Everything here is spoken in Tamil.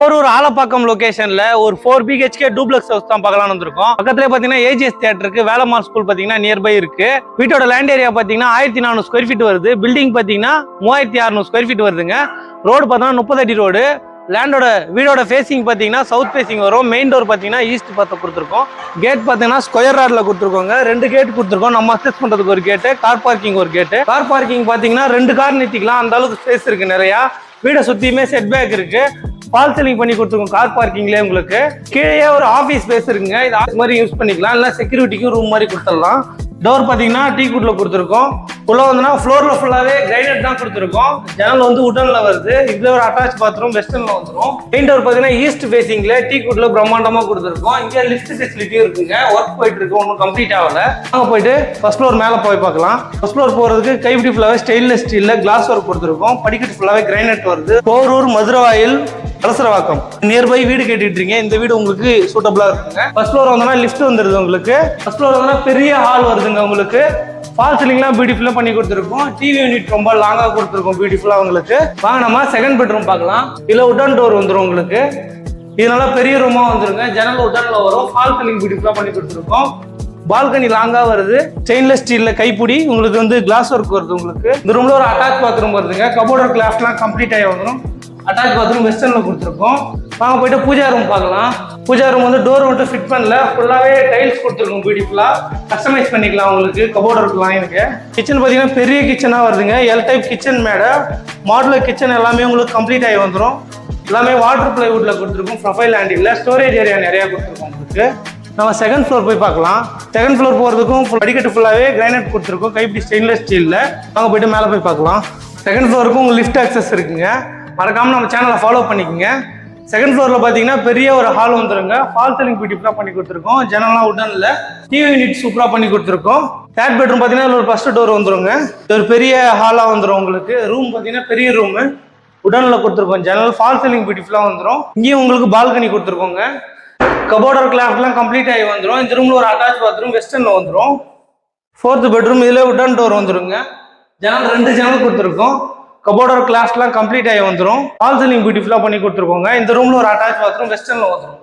ஒரு ஆலப்பாக்கம் லொகேஷன்ல ஒரு 4 BHK டூப்ளெக்ஸ் ஹவுஸ் தான் பார்க்கலாம் வந்திருக்கோம். பக்கத்துல பாத்தீங்கன்னா ஏஜிஎஸ் தியேட்டருக்கு வேலம்மாள் ஸ்கூல் பாத்தீங்கன்னா நியர்பை இருக்கு. வீட்டோட லேண்ட் ஏரியா பாத்தீங்கன்னா 1400 ஸ்கொயர் ஃபீட் வருது. பில்டிங் பாத்தீங்கன்னா 3600 ஸ்கொயர் ஃபீட் வருதுங்க. ரோடு பார்த்தோம்னா 30 அடி ரோடு. வீடோட ஃபேசிங் பாத்தீங்கன்னா சவுத் ஃபேசிங் வரும். மெயின் டோர் பாத்தீங்கன்னா ஈஸ்ட் பார்த்து கொடுத்துருக்கோம். கேட் பாத்தீங்கன்னா ஸ்கொயர் ராட்ல கொடுத்துருக்கோங்க. 2 கேட் கொடுத்துருக்கோம். நம்ம அக்சஸ் பண்றதுக்கு ஒரு கேட்டு, கார் பார்க்கிங் ஒரு கேட்டு. கார் பார்க்கிங் பாத்தீங்கன்னா 2 கார் நிறுத்திக்கலாம், அந்த அளவுக்கு ஸ்பேஸ் இருக்கு நிறைய. வீடை சுத்தியுமே செட் பேக் இருக்கு. ஃபால் சீலிங் பண்ணி கொடுத்துருக்கோம் கார் பார்க்கிங்லேயே. உங்களுக்கு கீழே ஒரு ஆஃபீஸ் ஸ்பேஸ் இருக்குங்க. இது ஆஃபீஸ் மாதிரி யூஸ் பண்ணிக்கலாம், இல்லை செக்யூரிட்டிக்கும் ரூம் மாதிரி கொடுத்துடலாம். டோர் பார்த்தீங்கன்னா டீக்வுட்ல கொடுத்துருக்கோம். உள்ள வந்து ஃப்ளோர்ல ஃபுல்லாவே கிரைனட் தான் கொடுத்துருக்கோம். ஜன்னல் வந்து உடன்ல வருது. இதுல ஒரு அட்டாச் பாத்ரூம் வெஸ்டர்ன்ல வந்துடும். மெயின் டோர் பார்த்தீங்கன்னா ஈஸ்ட் ஃபேசிங்ல டீக்வுட்ல பிரம்மாண்டமா கொடுத்துருக்கோம். இங்கே லிஃப்ட் ஃபெசிலிட்டியும் இருக்குங்க. ஒர்க் போயிட்டு இருக்கு, ஒன்றும் கம்ப்ளீட் ஆகல. அங்கே போயிட்டு ஃபர்ஸ்ட் ஃப்ளோர் மேலே போய் பார்க்கலாம். ஃபர்ஸ்ட் ஃப்ளோர் போறதுக்கு கைப்பிடி ஃபுல்லாவே ஸ்டெயின்லெஸ் ஸ்டீல்ல கிளாஸ் ஒர்க் கொடுத்துருக்கோம். படிக்கட்டு ஃபுல்லாவே கிரைனட் வருது. போரூர் மதுரவாயில் கலசரவாக்கம் நியர்பை வீடு கேட்டுட்டு இருக்கீங்க. இந்த வீடு உங்களுக்கு சூட்டபிளா இருக்குங்க. ஃபர்ஸ்ட் ஃப்ளோர் வந்தோம்னா லிஃப்ட் வந்துருது உங்களுக்கு. ஃபர்ஸ்ட் ஃப்ளோர் வந்தோம்னா பெரிய ஹால் வருதுங்க உங்களுக்கு. ஃபால் சீலிங்லாம் பியூட்டிஃபுல்லா பண்ணி கொடுத்துருக்கோம். டிவி யூனிட் ரொம்ப லாங்கா கொடுத்துருக்கோம் பியூட்டிஃபுல்லா உங்களுக்கு. வாங்க நம்ம செகண்ட் பெட்ரூம் பார்க்கலாம். இதுல உடன் டோர் வந்துடும் உங்களுக்கு. இது நல்லா பெரிய ரூமா வந்துருங்க. ஜன்னல் உடன்ல வரும். ஃபால் சீலிங் பியூட்டிஃபுல்லா பண்ணி கொடுத்துருக்கோம். பால்கனி லாங்கா வருது. ஸ்டெயின்லெஸ் ஸ்டீல்ல கைப்பிடி உங்களுக்கு வந்து கிளாஸ் ஒர்க் வருது உங்களுக்கு. இந்த ரூம்ல ஒரு அட்டாச் பாத்ரூம் வருதுங்க. கபோர்ட் கிளாஸ்லாம் கம்ப்ளீட் ஆகி வந்துடும். அட்டாச் பாத்ரூம் வெஸ்டர்ன்ல கொடுத்துருக்கோம். வாங்க போயிட்டு பூஜா ரூம் பார்க்கலாம். பூஜா ரூம் வந்து டோர் மட்டும் ஃபிட் பண்ணல, ஃபுல்லாவே டைல்ஸ் கொடுத்துருக்கோம். பியூட்டிஃபுல்லா கஸ்டமைஸ் பண்ணிக்கலாம் உங்களுக்கு. கபோர்ட் இருக்கலாம். எனக்கு கிச்சன் பார்த்தீங்கன்னா பெரிய கிச்சனா வருதுங்க. எல் டைப் கிச்சன் மேடை, மாடுலர் கிச்சன் எல்லாமே உங்களுக்கு கம்ப்ளீட் ஆகி வந்துடும். எல்லாமே வாட்டர் பிளைவுட்ல கொடுத்துருக்கோம். ப்ரொஃபைல் ஹேண்டில் ஸ்டோரேஜ் ஏரியா நிறைய கொடுத்துருக்கோம் உங்களுக்கு. நம்ம செகண்ட் ஃப்ளோர் போய் பார்க்கலாம். செகண்ட் ஃப்ளோர் போகிறதுக்கும் படிக்கட்டு ஃபுல்லாகவே கிரைனட் கொடுத்துருக்கோம். கைப்பிடி ஸ்டெயின்லெஸ் ஸ்டீலில். நாங்கள் போயிட்டு மேலே போய் பார்க்கலாம். செகண்ட் ஃப்ளோருக்கும் உங்களுக்கு லிஃப்ட் ஆக்சஸ் இருக்குங்க. மறக்காம நம்ம சேனலை ஃபாலோ பண்ணிக்கோங்க. செகண்ட் ஃப்ளோரில் பார்த்தீங்கன்னா பெரிய ஒரு ஹால் வந்துருங்க. ஃபால் சீலிங் பியூட்டிஃபுல்லாக பண்ணி கொடுத்துருக்கோம். ஜன்னல்லாம் உடன்ல டிவி யூனிட் சூப்பராக பண்ணி கொடுத்துருக்கோம். தேர்ட் பெட்ரூம் பார்த்தீங்கன்னா ஒரு ஃபர்ஸ்ட் டோர் வந்துருங்க. இது ஒரு பெரிய ஹாலாக வந்துடும் உங்களுக்கு. ரூம் பார்த்தீங்கன்னா பெரிய ரூமு உடன்ல கொடுத்துருக்கோம். ஜன்னல் ஃபால் சீலிங் பியூட்டிஃபுல்லாக வந்துடும். இங்கேயும் உங்களுக்கு பால்கனி கொடுத்துருக்கோங்க. கபோர்டர் கிளாஸ்லாம் கம்ப்ளீட் ஆகி வந்துடும். இந்த ரூம்ல ஒரு அட்டாச் பாத்ரூம் வெஸ்டர்ன்ல வந்துடும். ஃபோர்த் பெட்ரூம் இதுல உடன் டோர் வந்துருங்க. ஜன்னல் 2 ஜன்னல் கொடுத்துருக்கோம். கபோர்டர் கிளாஸ்லாம் கம்ப்ளீட் ஆகி வந்துடும். ஃபால் சீலிங் பியூட்டிஃபுல்லா பண்ணி கொடுத்துருக்கோங்க. இந்த ரூம்ல ஒரு அட்டாச் பாத்ரூம் வெஸ்டர்ன்ல வந்துடும்.